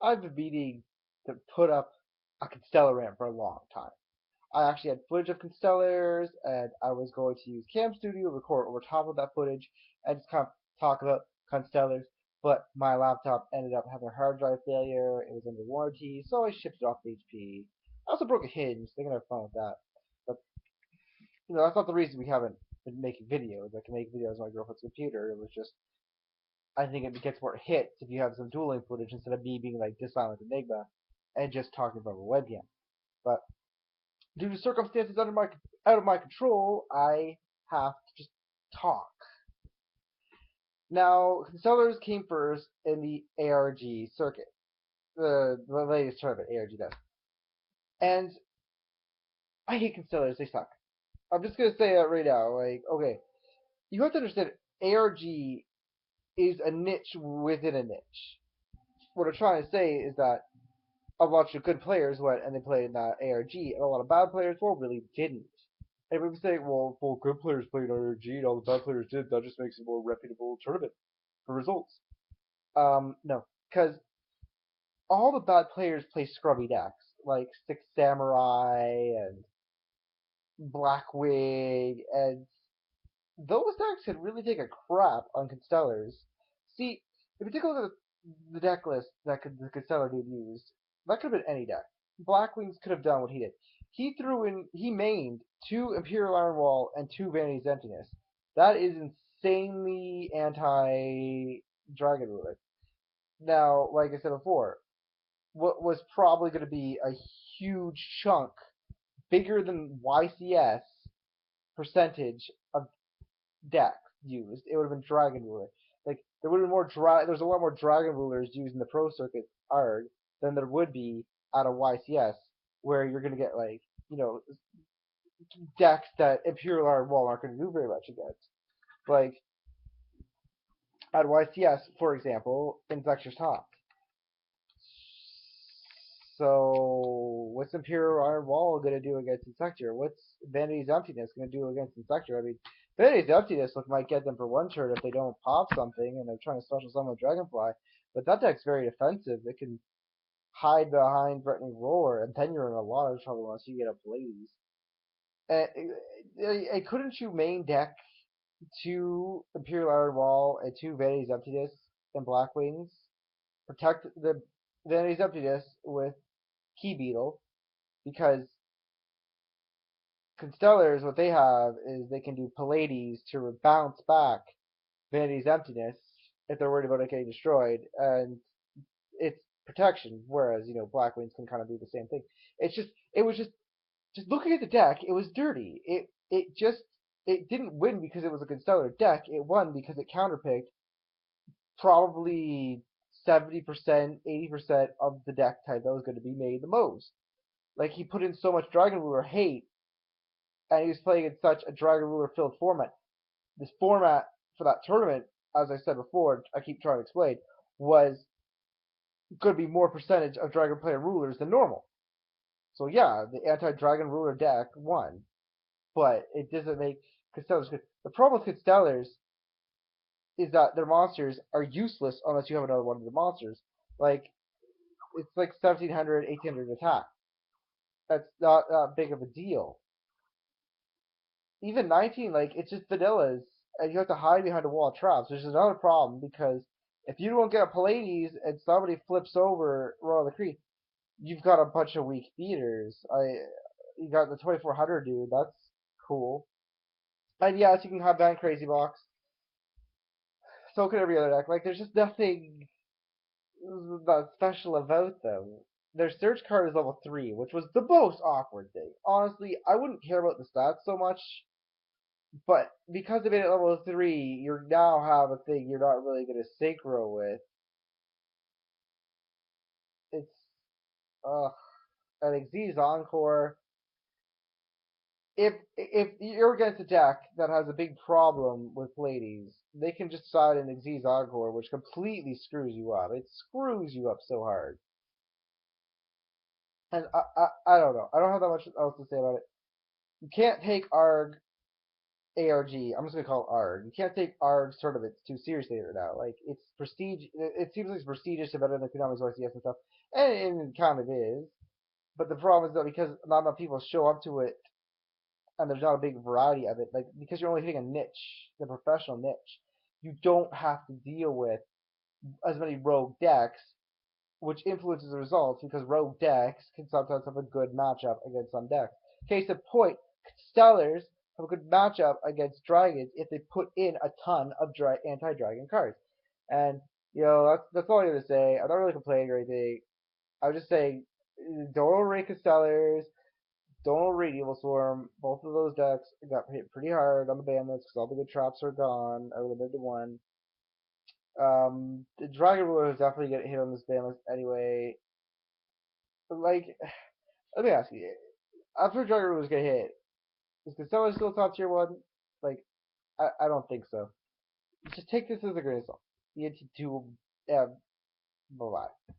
I've been meaning to put up a Constellar ramp for a long time. I actually had footage of Constellars, and I was going to use Cam Studio, record over top of that footage, and just kind of talk about Constellars. But my laptop ended up having a hard drive failure. It was under warranty, so I shipped it off to HP. I also broke a hinge. They're gonna have fun with that. But that's not the reason we haven't been making videos. I can make videos on my girlfriend's computer. It was just I think it gets more hits if you have some dueling footage instead of me being like this silent enigma and just talking from a webcam. But due to circumstances out of my control, I have to just talk. Now, Constellars came first in the ARG circuit, the latest tournament ARG does, and I hate Constellars. They suck. I'm just gonna say that right now. Like, okay, you have to understand, ARG is a niche within a niche. What I'm trying to say is that a bunch of good players went and they played in that ARG, and a lot of bad players, well, really didn't. And we say, well, good players played ARG, and all the bad players did. That just makes it a more reputable tournament for results. No, because all the bad players play scrubby decks like Six Samurai and Blackwing, and those decks could really take a crap on Constellars. See, if you take a look at the deck list that the Constellar dude used, that could have been any deck. Blackwings could have done what he did. He mained two Imperial Iron Wall and two Vanity's Emptiness. That is insanely anti Dragon Ruler. Now, like I said before, what was probably going to be a huge chunk, bigger than YCS percentage of deck used, it would have been Dragon Ruler. Like there would have been there's a lot more Dragon Rulers used in the Pro Circuit ARG than there would be out of YCS, where you're gonna get like decks that Imperial Iron Wall aren't gonna do very much against. Like at YCS, for example, Infectious Top. So what's Imperial Iron Wall gonna do against Insector? What's Vanity's Emptiness gonna do against Insector? I mean, Vanity's Emptiness might get them for one turn if they don't pop something and they're trying to special summon Dragonfly. But that deck's very defensive. It can hide behind Threatening Roar, and then you're in a lot of trouble unless you get a Blaze. And couldn't you main deck two Imperial Iron Wall and two Vanity's Emptiness and Black Wings? Protect the Vanity's Emptiness with Key Beetle, because Constellars, what they have is they can do Pallades to bounce back Vanity's Emptiness if they're worried about it getting destroyed, and it's protection. Whereas Black Wings can kind of do the same thing. It was just looking at the deck, it was dirty. It didn't win because it was a Constellar deck. It won because it counterpicked probably 70%, 80% of the deck type that was going to be made the most. Like he put in so much Dragon Ruler hate, and he was playing in such a Dragon Ruler filled format. This format for that tournament, as I said before, I keep trying to explain, was going to be more percentage of Dragon player rulers than normal. So yeah, the anti-Dragon Ruler deck won, but it doesn't make Constellars good. The problem with Constellars is that their monsters are useless unless you have another one of the monsters. Like it's like 1700, 1800 attack. That's not that big of a deal. Even 19, like it's just vanillas, and you have to hide behind a wall of traps, which is another problem because if you don't get a Pallades and somebody flips over Royal Decree, you've got a bunch of weak beaters. You got the 2400 dude, that's cool. And yes, you can have that in Crazy Box. So can every other deck. Like there's just nothing that special about them. Their search card is level 3, which was the most awkward thing. Honestly, I wouldn't care about the stats so much, but because they made it level 3, you now have a thing you're not really going to synchro with. It's, ugh. An Xyz Encore. If you're against a deck that has a big problem with ladies, they can just decide an Xyz Encore, which completely screws you up. It screws you up so hard. And I don't know. I don't have that much else to say about it. You can't take ARG ARG. I'm just gonna call it ARG. You can't take ARG tournaments too seriously right now. Like it's prestige. It seems like it's prestigious and better than Konami's YCS and stuff, and it kind of is. But the problem is that because not enough people show up to it, and there's not a big variety of it, like because you're only hitting a niche, the professional niche, you don't have to deal with as many rogue decks, which influences the results because rogue decks can sometimes have a good matchup against some decks. Case in point, Stellars have a good matchup against Dragons if they put in a ton of anti-Dragon cards. And that's all I have to say. I'm not really complaining or anything. I was just saying, don't overrate Constellars, don't overrate Evil Swarm. Both of those decks got hit pretty hard on the ban list because all the good traps are gone, or limited to one. The Dragon Ruler is definitely getting hit on this ban list anyway. Like, let me ask you, after Dragon Ruler was get hit, is Constellar still top tier one? Like, I don't think so. Just take this as a grain of salt. ENT2, bye bye.